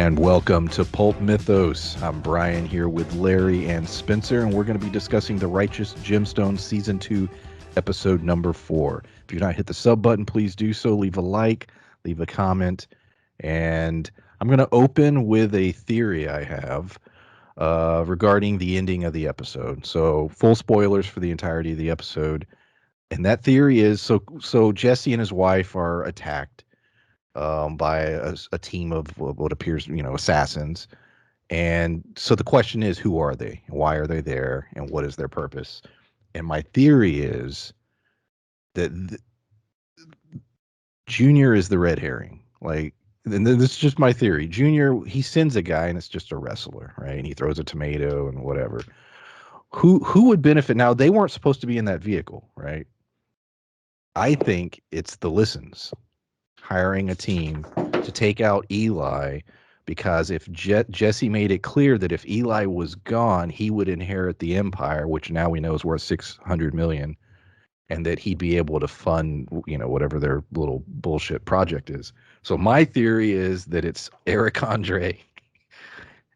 And welcome to Pulp Mythos. I'm Brian here with Larry and Spencer, and we're going to be discussing the Righteous Gemstones Season 2, Episode number 4. If you've not hit the sub button, please do so. Leave a like, leave a comment, and I'm going to open with a theory I have regarding the ending of the episode. So, full spoilers for the entirety of the episode. And that theory is so Jesse and his wife are attacked by a team of what appears, assassins. And so the question is, who are they? Why are they there? And what is their purpose? And my theory is that Junior is the red herring. Like, and this is just my theory. Junior, he sends a guy and it's just a wrestler, right? And he throws a tomato and whatever. Who would benefit? Now, they weren't supposed to be in that vehicle, right? I think it's the Listens hiring a team to take out Eli, because if Jesse made it clear that if Eli was gone, he would inherit the empire, which now we know is worth $600 million, and that he'd be able to fund, whatever their little bullshit project is. So my theory is that it's Eric Andre.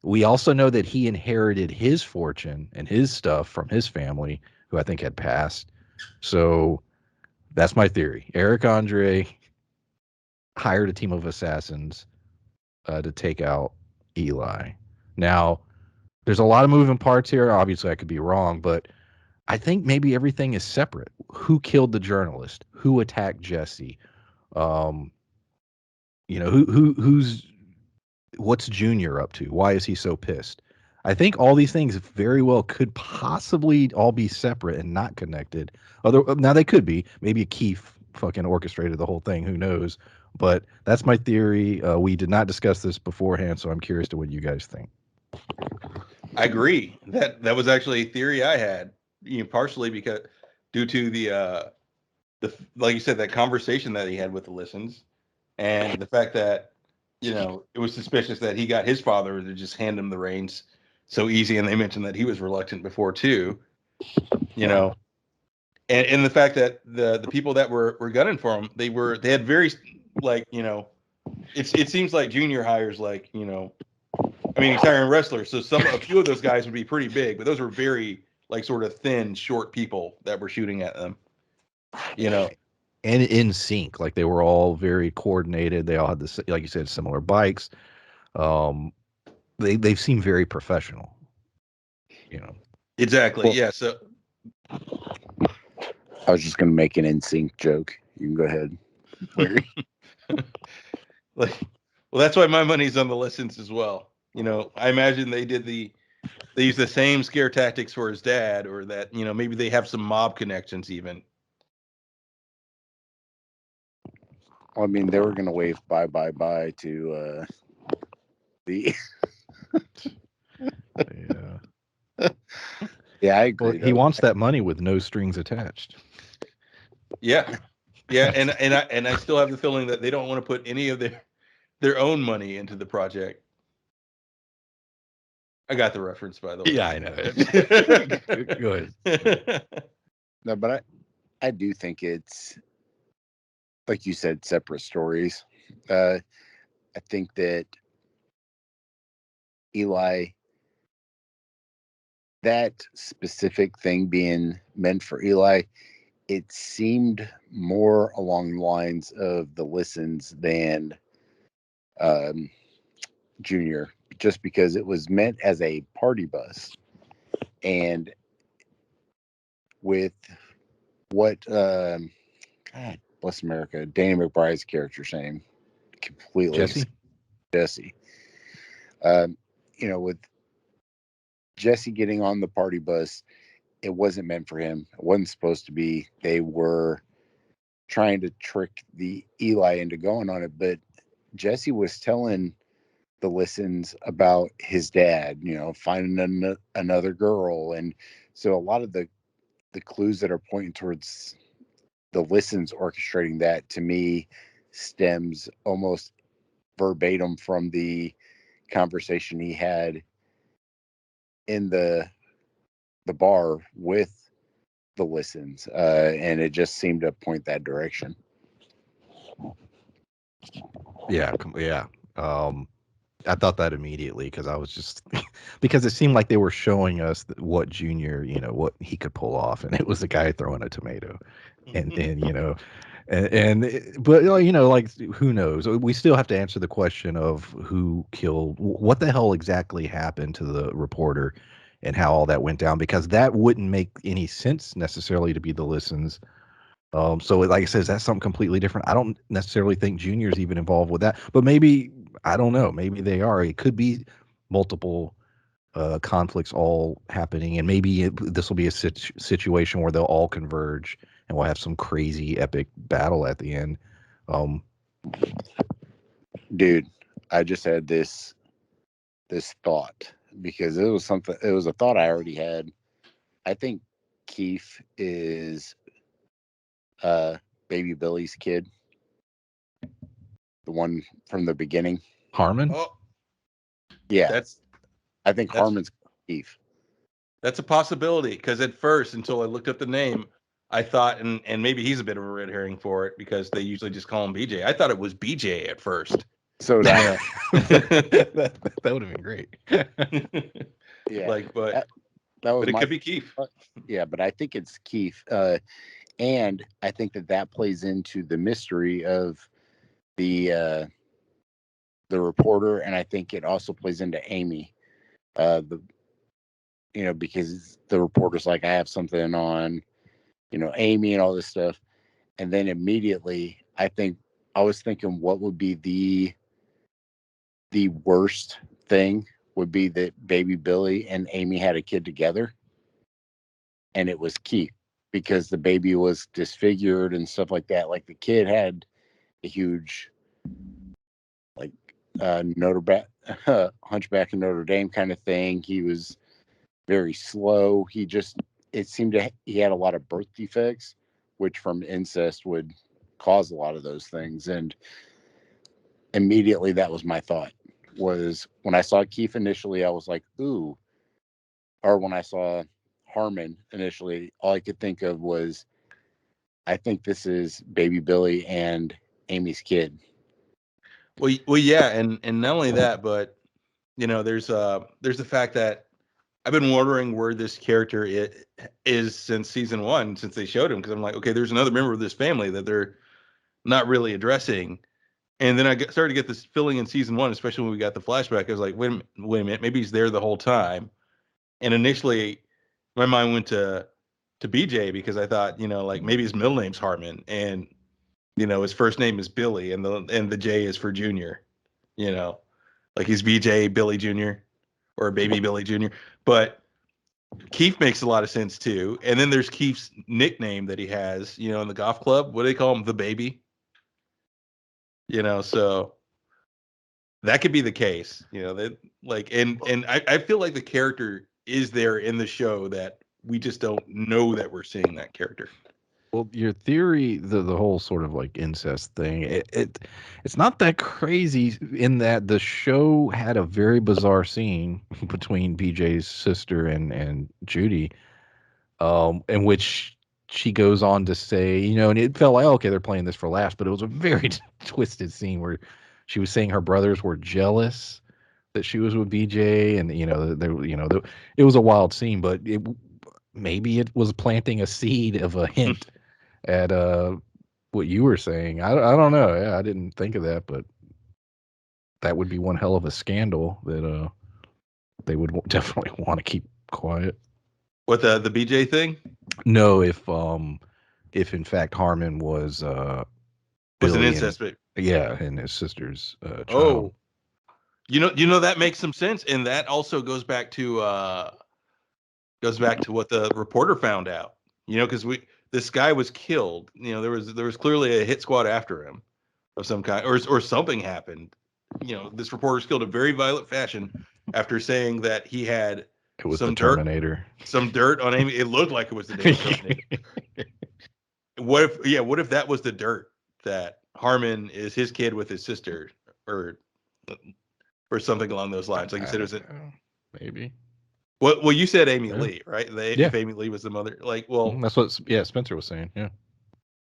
We also know that he inherited his fortune and his stuff from his family, who I think had passed. So that's my theory. Eric Andre hired a team of assassins to take out Eli. Now, there's a lot of moving parts here. Obviously, I could be wrong, but I think maybe everything is separate. Who killed the journalist? Who attacked Jesse? Um, who's what's Junior up to? Why is he so pissed? I think all these things very well could possibly all be separate and not connected. Now they could be. Maybe Keith fucking orchestrated the whole thing. Who knows? But that's my theory. We did not discuss this beforehand, so I'm curious to what you guys think. I agree. That was actually a theory I had. Partially because due to the like you said, that conversation that he had with the Listens, and the fact that it was suspicious that he got his father to just hand him the reins so easy, and they mentioned that he was reluctant before too. And the fact that the people that were gunning for him, they had very it seems like Junior hires he's hiring wrestlers, so a few of those guys would be pretty big, but those were very sort of thin, short people that were shooting at them. And in sync, like they were all very coordinated. They all had this, like you said, similar bikes. They seem very professional. Exactly. Well, yeah. So I was just going to make an NSYNC joke. You can go ahead. well, that's why my money's on the Listens as well. I imagine they use the same scare tactics for his dad, or that maybe they have some mob connections even. Well, I mean, they were going to wave bye to the. Yeah. Yeah, I agree. Well, he wants that money with no strings attached. Yeah, and I still have the feeling that they don't want to put any of their own money into the project. I got the reference, by the way. Yeah, I know. Good. No, but I do think it's, like you said, separate stories. I think that Eli, that specific thing being meant for Eli, it seemed more along the lines of the Listens than Junior, just because it was meant as a party bus. And with what, God bless America, Danny McBride's character's name, completely Jesse. With Jesse getting on the party bus, it wasn't meant for him. It wasn't supposed to be. They were trying to trick the Eli into going on it, but Jesse was telling the Listens about his dad, finding another girl. And so a lot of the clues that are pointing towards the Listens orchestrating that, to me, stems almost verbatim from the conversation he had in the bar with the Listens. And it just seemed to point that direction. Yeah. I thought that immediately because I was just because it seemed like they were showing us what Junior, what he could pull off, and it was a guy throwing a tomato, and but like who knows? We still have to answer the question of who killed, what the hell exactly happened to the reporter, and how all that went down because that wouldn't make any sense necessarily to be the listens. So like I said, that's something completely different. I don't necessarily think Junior's even involved with that, but maybe I don't know. Maybe they are. It could be multiple conflicts all happening, and maybe this will be a situation where they'll all converge, and we'll have some crazy epic battle at the end. Dude, I just had this thought because it was something. It was a thought I already had. I think Keith is Baby Billy's kid, the one from the beginning. Harmon? Oh, Yeah, I think that's Harmon's Keith. that's a possibility because at first, until I looked up the name, I thought, and maybe he's a bit of a red herring for it because they usually just call him BJ. I thought it was BJ at first. So that that would have been great. yeah, like, but that was it my could be Keith. Yeah, but I think it's Keith, and I think that plays into the mystery of the reporter, and I think it also plays into Amy, because the reporter's like, I have something on, Amy and all this stuff, and then immediately I was thinking what would be the worst thing would be that Baby Billy and Amy had a kid together, and it was Keith because the baby was disfigured and stuff like that. Like the kid had a huge, like, Hunchback of Notre Dame kind of thing. He was very slow. It seemed he had a lot of birth defects, which from incest would cause a lot of those things. And immediately that was my thought. Was when I saw Keith initially, I was like, ooh. Or when I saw Harmon initially, all I could think of was, I think this is Baby Billy and Amy's kid. Well, yeah, and not only that, but there's the fact that I've been wondering where this character is since season one, since they showed him, because I'm like, okay, there's another member of this family that they're not really addressing. And then started to get this feeling in season one, especially when we got the flashback. I was like, wait a minute, maybe he's there the whole time. And initially, my mind went to BJ because I thought, like maybe his middle name's Harmon, and his first name is Billy, and the J is for Junior. Like he's BJ Billy Jr. or Baby Billy Jr. But Keith makes a lot of sense too. And then there's Keith's nickname that he has, in the golf club. What do they call him? The Baby. So that could be the case. That like and I feel like the character is there in the show that we just don't know that we're seeing that character. Well, your theory, the whole sort of like incest thing, it's not that crazy in that the show had a very bizarre scene between BJ's sister and Judy, in which she goes on to say, and it felt like, okay, they're playing this for laughs, but it was a very twisted scene where she was saying her brothers were jealous that she was with BJ, and it was a wild scene, but maybe it was planting a seed of a hint at what you were saying. I don't know. Yeah, I didn't think of that, but that would be one hell of a scandal that they would definitely want to keep quiet. What the BJ thing? No, if in fact Harmon was Was an Billy incest, and but yeah, and his sister's child. oh, that makes some sense, and that also goes back to what the reporter found out. Because this guy was killed. There was clearly a hit squad after him of some kind, or something happened. This reporter was killed in very violent fashion after saying that he had It was the some Terminator. dirt on Amy. It looked like it was the damn Terminator. What if that was the dirt that Harmon is his kid with his sister, or something along those lines? Like you said, it was maybe. Well, you said Amy Yeah. Lee, right? Yeah. If Amy Lee was the mother, like, well, That's what Spencer was saying. Yeah.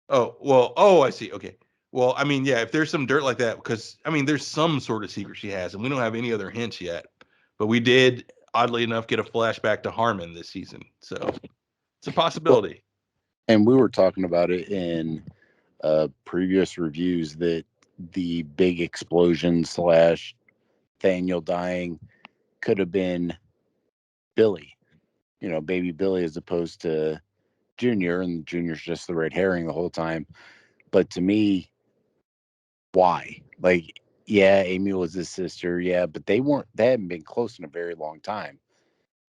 oh, I see. Okay. Well, I mean, yeah, if there's some dirt like that, because I mean, there's some sort of secret she has, and we don't have any other hints yet. But we did, oddly enough, get a flashback to Harmon this season, so it's a possibility. And we were talking about it in previous reviews that the big explosion / Daniel dying could have been Billy, baby Billy, as opposed to Junior, and Junior's just the red herring the whole time. But to me, why? Like, yeah, Amy was his sister, yeah, but they hadn't been close in a very long time.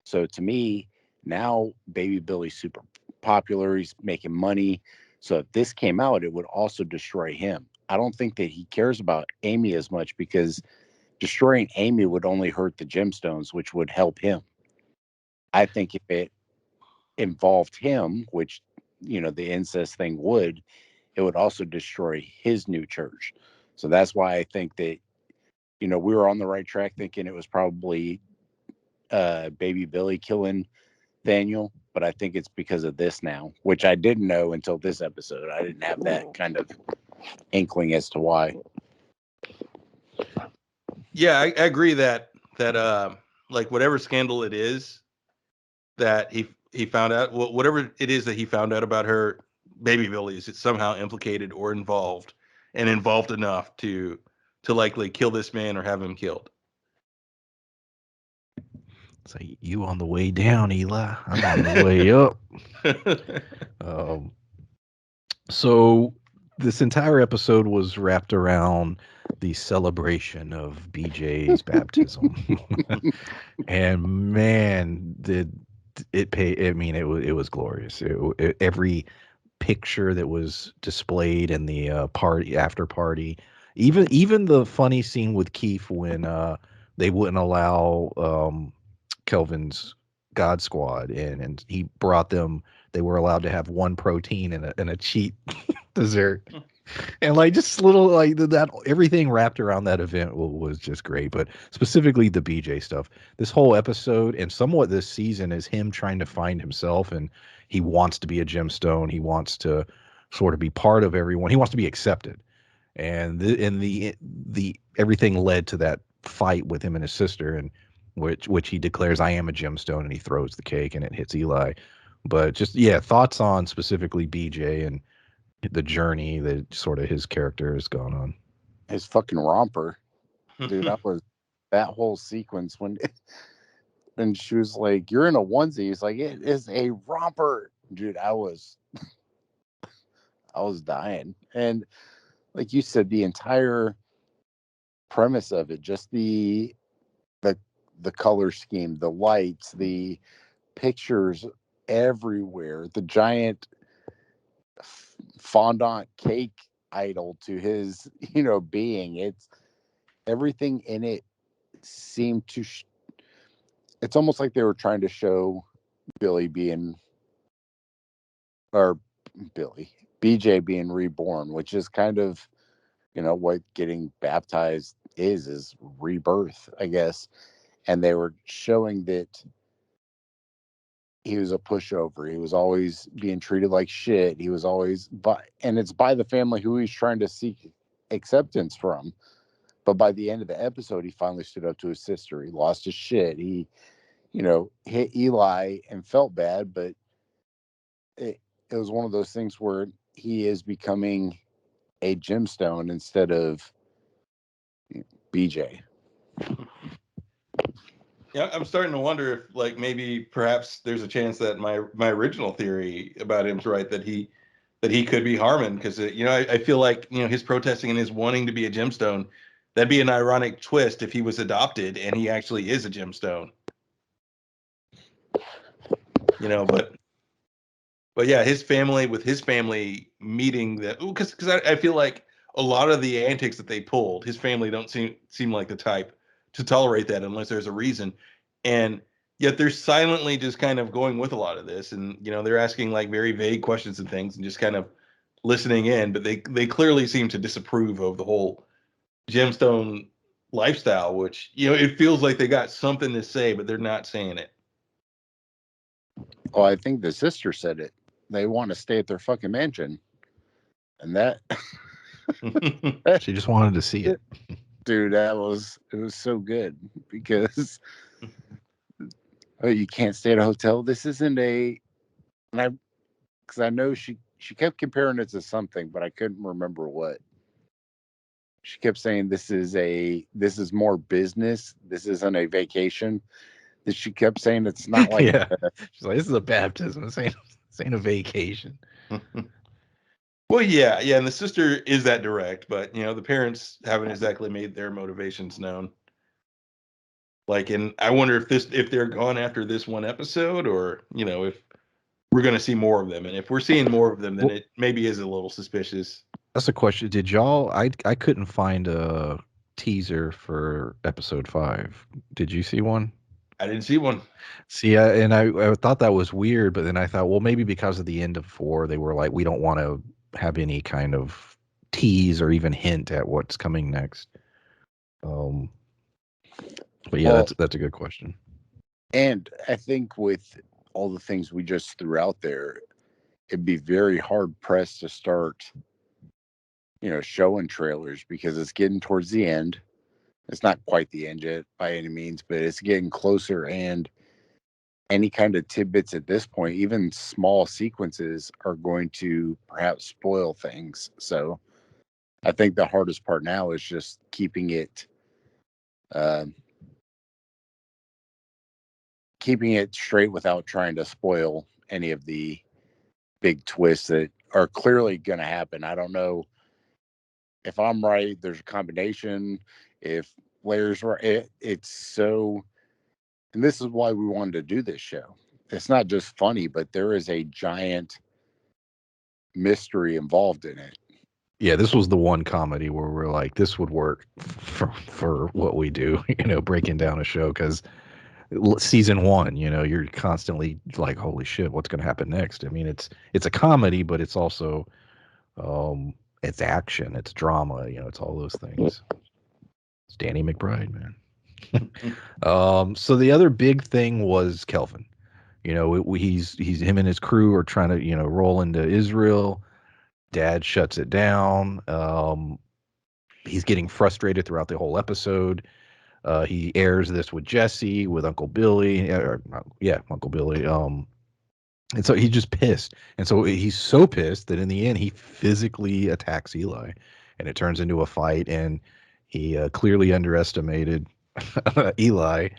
So to me, now baby Billy's super popular, he's making money. So if this came out, it would also destroy him. I don't think that he cares about Amy as much, because destroying Amy would only hurt the gemstones, which would help him. I think if it involved him, which the incest thing would, it would also destroy his new church. So that's why I think that we were on the right track, thinking it was probably baby Billy killing Daniel, but I think it's because of this now, which I didn't know until this episode. I didn't have that kind of inkling as to why. Yeah, I agree that like whatever scandal it is that he found out, whatever it is that he found out about her, baby Billy is somehow implicated or involved, and involved enough to likely kill this man or have him killed. It's like, you on the way down, Eli. I'm on the way up. Um, so this entire episode was wrapped around the celebration of BJ's baptism. And man, did it pay. I mean, it was glorious. Every picture that was displayed in the party, after party, even the funny scene with Keith when they wouldn't allow Kelvin's God Squad in, and he brought them. They were allowed to have one protein and a cheat dessert, and like just little like that. Everything wrapped around that event was just great. But specifically the BJ stuff, this whole episode and somewhat this season is him trying to find himself, and he wants to be a gemstone. He wants to sort of be part of everyone. He wants to be accepted, and the everything led to that fight with him and his sister, and which he declares, I am a gemstone, and he throws the cake and it hits Eli. But just, yeah, thoughts on specifically BJ and the journey that sort of his character has gone on. His fucking romper, dude. That whole sequence when and she was like, "You're in a onesie." He's like, "It is a romper," dude. I was dying, and like you said, the entire premise of it, just the color scheme, the lights, the pictures everywhere, the giant fondant cake idol to his being. It's everything in it seemed to it's almost like they were trying to show Billy being or BJ being reborn, which is kind of what getting baptized is rebirth, I guess. And they were showing that he was a pushover. He was always being treated like shit. He was always and it's by the family who he's trying to seek acceptance from. But by the end of the episode, he finally stood up to his sister. He lost his shit. He, hit Eli and felt bad, but it was one of those things where he is becoming a gemstone instead of BJ. Yeah, I'm starting to wonder if, like, maybe perhaps there's a chance that my original theory about him's right, that he could be Harmon, because I feel like his protesting and his wanting to be a gemstone, that'd be an ironic twist if he was adopted and he actually is a gemstone. But yeah, his family meeting that, because I feel like a lot of the antics that they pulled, his family don't seem like the type to tolerate that unless there's a reason, and yet they're silently just kind of going with a lot of this, and they're asking like very vague questions and things and just kind of listening in, but they clearly seem to disapprove of the whole gemstone lifestyle, which it feels like they got something to say but they're not saying it. Oh, I think the sister said it. They want to stay at their fucking mansion. And that She just wanted to see it. Dude, it was so good because you can't stay at a hotel. This isn't a, and I, because I know she kept comparing it to something, but I couldn't remember what. She kept saying this is more business. This isn't a vacation. That she kept saying it's not like Yeah. She's like, this is a baptism. This ain't a vacation. Well, yeah, and the sister is that direct, but the parents haven't exactly made their motivations known. Like, and I wonder if they're gone after this one episode, or if we're going to see more of them. And if we're seeing more of them, then it maybe is a little suspicious. That's a question. Did y'all? I couldn't find a teaser for episode 5. Did you see one? I didn't see one. See, I thought that was weird, but then I thought, well, maybe because of the end of 4, they were like, we don't want to have any kind of tease or even hint at what's coming next. But yeah, that's a good question. And I think with all the things we just threw out there, it'd be very hard pressed to start, showing trailers because it's getting towards the end. It's not quite the end yet by any means, but it's getting closer. And any kind of tidbits at this point, even small sequences, are going to perhaps spoil things. So I think the hardest part now is just keeping it straight without trying to spoil any of the big twists that are clearly going to happen. I don't know if I'm right. There's a combination. If Larry's right, it's so. And this is why we wanted to do this show. It's not just funny, but there is a giant mystery involved in it. Yeah, this was the one comedy where we're like, this would work for what we do, breaking down a show, because season 1, you're constantly like, holy shit, what's going to happen next? I mean, it's a comedy, but it's also it's action, it's drama, it's all those things. It's Danny McBride, man. So the other big thing was Kelvin. He's him and his crew are trying to roll into Israel. Dad shuts it down. He's getting frustrated throughout the whole episode. He airs this with Jesse, with Uncle Billy, Uncle Billy. And so he's just pissed. And so he's so pissed that in the end, he physically attacks Eli, and it turns into a fight. And he clearly underestimated Eli.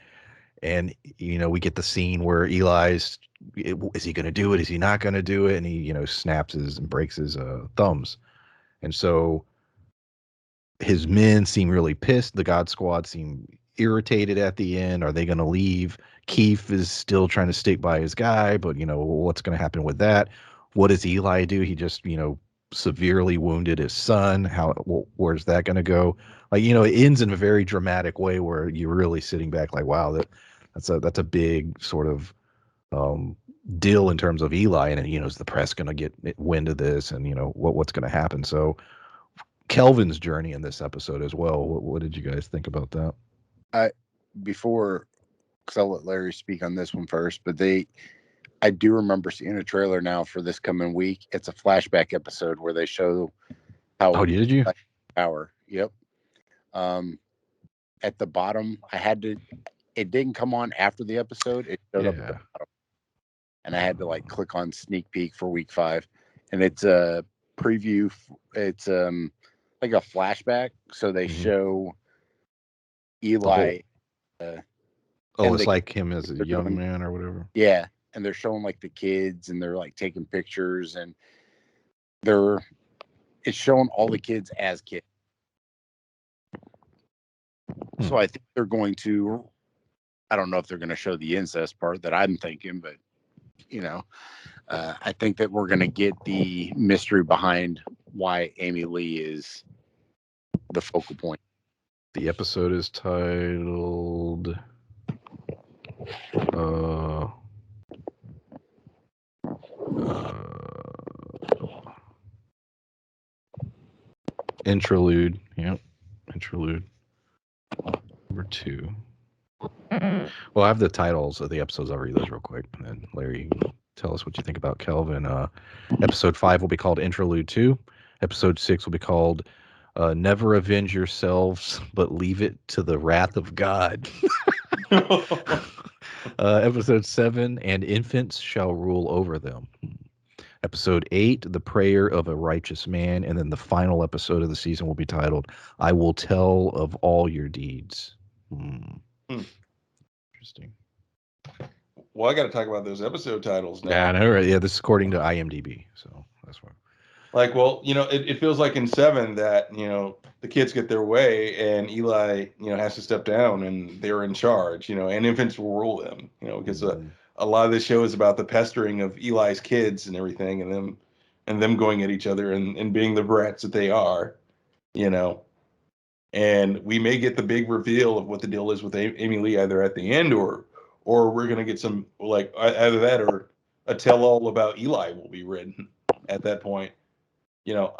And, we get the scene where is he going to do it? Is he not going to do it? And he, snaps and breaks his thumbs. And so his men seem really pissed. The God Squad seem irritated at the end. Are they going to leave? Keith is still trying to stick by his guy, but what's going to happen with that? What does Eli do? He just severely wounded his son. Where's that going to go? Like, it ends in a very dramatic way where you're really sitting back like, wow, that's a big sort of deal in terms of Eli, and is the press going to get wind of this, and what's going to happen? So Kelvin's journey in this episode as well. What did you guys think about that? Because I'll let Larry speak on this one first, but I do remember seeing a trailer now for this coming week. It's a flashback episode where they show how. Oh, did you? Power. Yep. At the bottom, it didn't come on after the episode. It showed up at the bottom. And I had to click on sneak peek for week 5. And it's a preview. It's like a flashback. So they show Eli. It's like him as a young man or whatever. Yeah. And they're showing the kids, and they're taking pictures, and it's showing all the kids as kids. So I think they're going to, I don't know if they're going to show the incest part that I'm thinking, but I think that we're going to get the mystery behind why Amy Lee is the focal point. The episode is titled Interlude. Yep. Interlude number 2. Well, I have the titles of the episodes. I'll read those real quick, and then Larry, tell us what you think about Kelvin. Episode 5 will be called Interlude 2. Episode 6 will be called Never avenge yourselves, but leave it to the wrath of God. Episode 7, and infants shall rule over them. Episode 8, the prayer of a righteous man. And then the final episode of the season will be titled, I will tell of all your deeds. Interesting. Well, I got to talk about those episode titles now. Yeah, I know, right? Yeah, this is according to IMDb. So that's why. Like, well, it feels like in 7 that, the kids get their way and Eli, has to step down and they're in charge, and infants will rule them, because a lot of this show is about the pestering of Eli's kids and everything, and them going at each other and being the brats that they are, and we may get the big reveal of what the deal is with Amy Lee either at the end or we're going to get some, like, either that or a tell-all about Eli will be written at that point.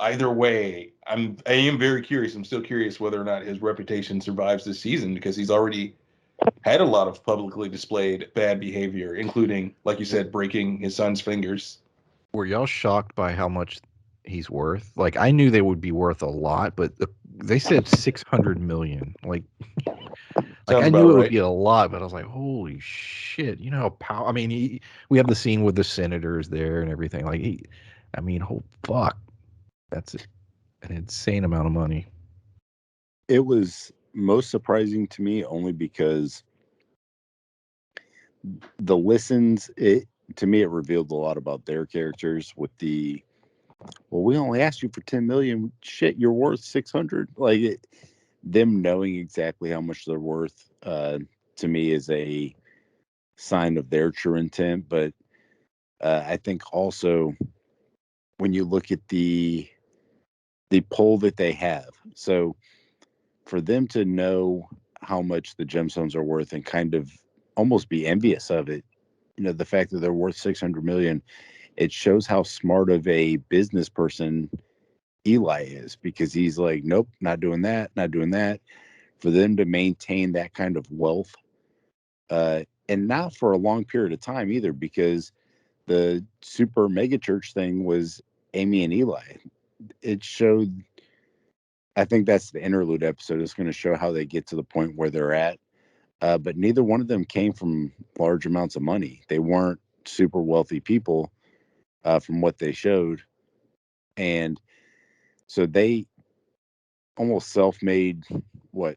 Either way, I am very curious. I'm still curious whether or not his reputation survives this season, because he's already had a lot of publicly displayed bad behavior, including, like you said, breaking his son's fingers. Were y'all shocked by how much he's worth? Like, I knew they would be worth a lot, but they said 600 million. Like Sounds I about knew it would right. be a lot, but I was like, holy shit! You know how I mean, we have the scene with the senators there and everything. Like, oh fuck, that's an insane amount of money. It was most surprising to me only because the listens, to me, it revealed a lot about their characters with well, we only asked you for 10 million. Shit, you're worth 600. Like, them knowing exactly how much they're worth, to me, is a sign of their true intent. But I think also when you look at the pull that they have, so for them to know how much the gemstones are worth and kind of almost be envious of it, the fact that they're worth 600 million, it shows how smart of a business person Eli is, because he's like, nope, not doing that, not doing that. For them to maintain that kind of wealth, and not for a long period of time either, because the super mega church thing was Amy and Eli. It showed, I think that's the interlude episode. It's going to show how they get to the point where they're at. But neither one of them came from large amounts of money. They weren't super wealthy people, from what they showed. And so they almost self-made, what,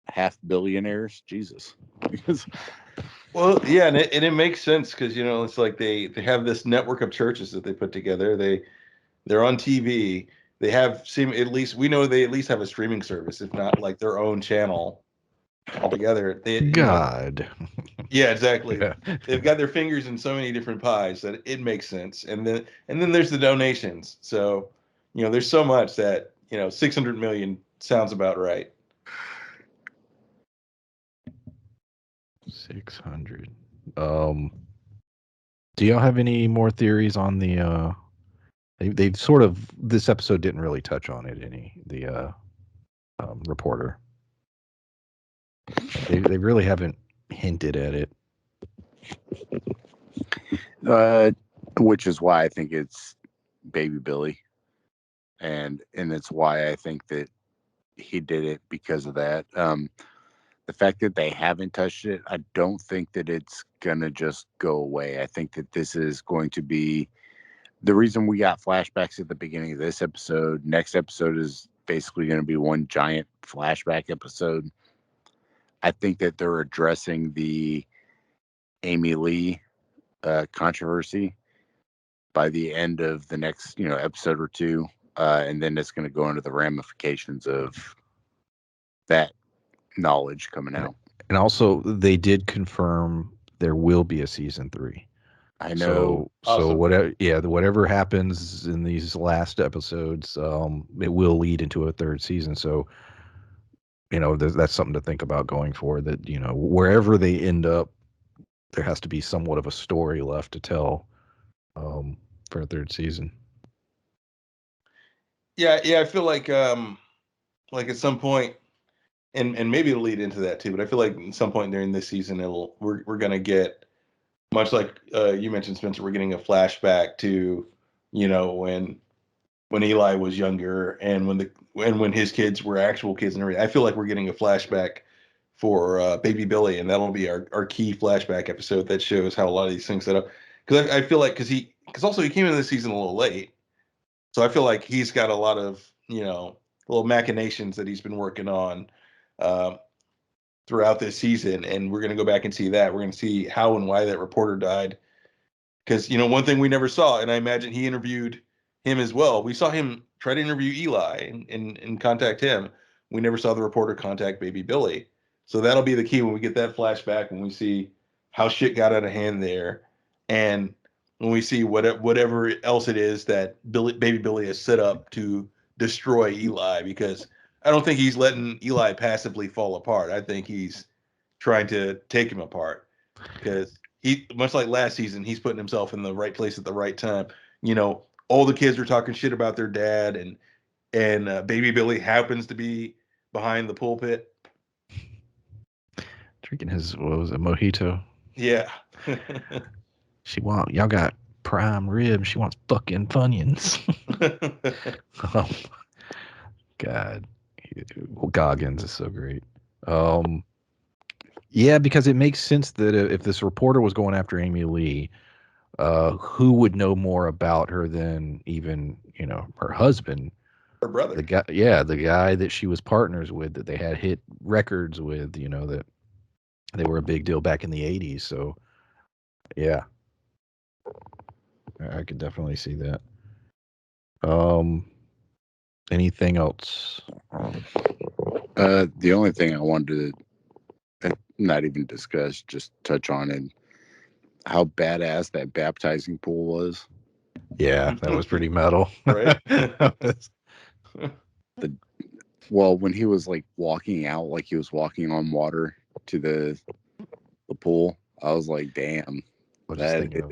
half billionaires? Jesus. Well, yeah, and it makes sense because, it's like they have this network of churches that they put together. They're on TV. They have at least we know they at least have a streaming service, if not like their own channel altogether. God. Yeah, exactly. Yeah. They've got their fingers in so many different pies that it makes sense. And then there's the donations. So, there's so much that, 600 million sounds about right. 600. Do y'all have any more theories on the they've sort of, this episode didn't really touch on it any, the reporter. They really haven't hinted at it. Which is why I think it's Baby Billy, and it's why I think that he did it because of that. The fact that they haven't touched it, I don't think that it's gonna just go away. I think that this is going to be the reason we got flashbacks at the beginning of this episode. Next episode is basically going to be one giant flashback episode. I think that they're addressing the Amy Lee controversy by the end of the next, episode or two, and then it's going to go into the ramifications of that knowledge coming out. And also, they did confirm there will be a season 3. I know. So Awesome. whatever happens in these last episodes, it will lead into a 3rd season. So, that's something to think about going forward. That wherever they end up, there has to be somewhat of a story left to tell, for a 3rd season. Yeah, I feel like at some point, and maybe it'll lead into that too, but I feel like at some point during this season we're gonna get, much like you mentioned, Spencer, we're getting a flashback to, when Eli was younger and when when his kids were actual kids and everything. I feel like we're getting a flashback for Baby Billy, and that'll be our key flashback episode that shows how a lot of these things set up. Because I feel like because also he came into this season a little late, so I feel like he's got a lot of little machinations that he's been working on uh, throughout this season, and we're going to go back and see that. We're going to see how and why that reporter died. Because one thing we never saw, and I imagine he interviewed him as well. We saw him try to interview Eli and contact him. We never saw the reporter contact Baby Billy. So that'll be the key when we get that flashback, when we see how shit got out of hand there, and when we see whatever else it is that Baby Billy has set up to destroy Eli. Because I don't think he's letting Eli passively fall apart. I think he's trying to take him apart, because he, much like last season, he's putting himself in the right place at the right time. All the kids are talking shit about their dad, and Baby Billy happens to be behind the pulpit. Drinking his, what was it, mojito? Yeah. Y'all got prime rib. She wants fucking Funyuns. Oh, God. Well, Goggins is so great. Yeah, because it makes sense that if this reporter was going after Amy Lee, who would know more about her than even, her husband, Her brother. the guy that she was partners with, that they had hit records with, that they were a big deal back in the 80s. So, yeah, I could definitely see that. Anything else? The only thing I wanted to not even discuss, just touch on it, how badass that baptizing pool was. Yeah, that was pretty metal. Right. Well, when he was like walking out, like he was walking on water to the pool, I was like, damn. I was just thinking of,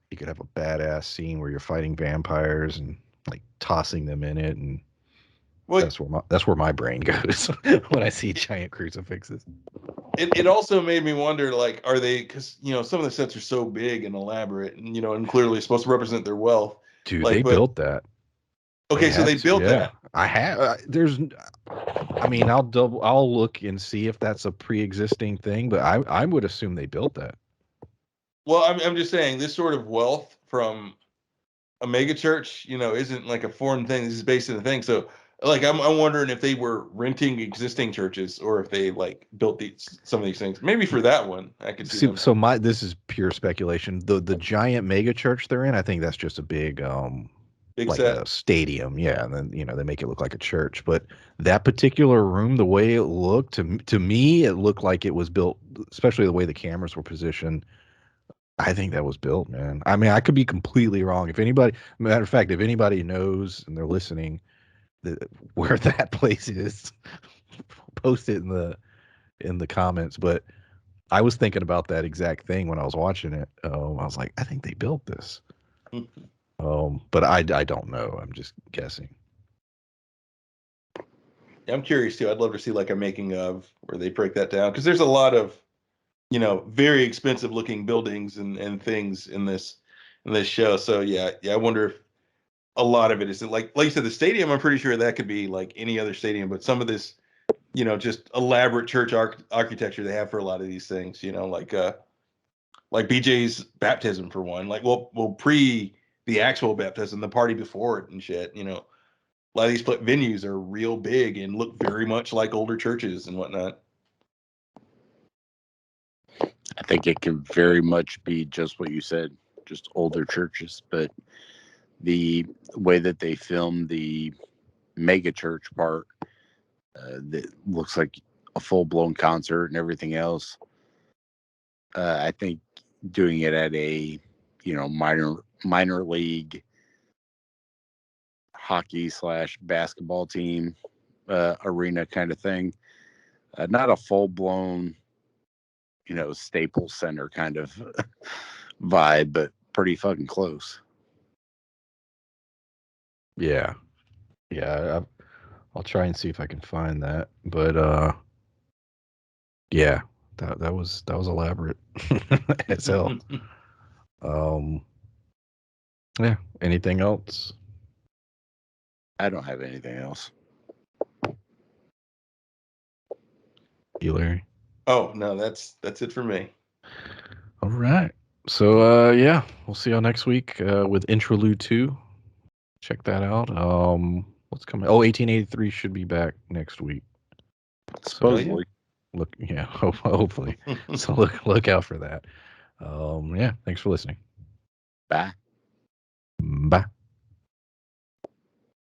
you could have a badass scene where you're fighting vampires and like tossing them in it, and Well, that's where my brain goes when I see giant crucifixes. it also made me wonder, like, are they, because some of the sets are so big and elaborate, and clearly supposed to represent their wealth. Dude, Like, they built that. Okay, so they built that. I have. I mean, I'll look and see if that's a pre-existing thing, but I would assume they built that. Well, I'm just saying, this sort of wealth from a mega church, isn't like a foreign thing. This is based in a thing. So, like, I'm wondering if they were renting existing churches, or if they like built some of these things. Maybe for that one, I could see them. So this is pure speculation. The giant mega church they're in, I think that's just a big like set. a stadium, yeah, and then they make it look like a church. But that particular room, the way it looked to me, it looked like it was built, especially the way the cameras were positioned. I think that was built, man. I mean, I could be completely wrong. If anybody, matter of fact, if anybody knows and they're listening, where that place is, post it in the comments. But I was thinking about that exact thing when I was watching it. I was like, I think they built this. But I don't know. I'm just guessing. I'm curious too. I'd love to see like a making of where they break that down, because there's a lot of very expensive looking buildings and things in this show. So yeah, I wonder if a lot of it is like you said, the stadium. I'm pretty sure that could be like any other stadium, but some of this, just elaborate church architecture they have for a lot of these things. Like BJ's baptism for one. Like well pre the actual baptism, the party before it and shit. A lot of these venues are real big and look very much like older churches and whatnot. I think it can very much be just what you said, just older churches. But the way that they filmed the mega church part, that looks like a full-blown concert and everything else. I think doing it at a minor league hockey / basketball team arena kind of thing, not a full-blown Staples Center kind of vibe, but pretty fucking close. Yeah. I'll try and see if I can find that. But yeah, that was elaborate as hell. Yeah. Anything else? I don't have anything else. You, Larry? Oh no, that's it for me. All right. So yeah, we'll see y'all next week with Interlude 2. Check that out. What's coming? Oh, 1883 should be back next week. Supposedly. Look, yeah, hopefully. So look out for that. Yeah, thanks for listening. Bye. Bye.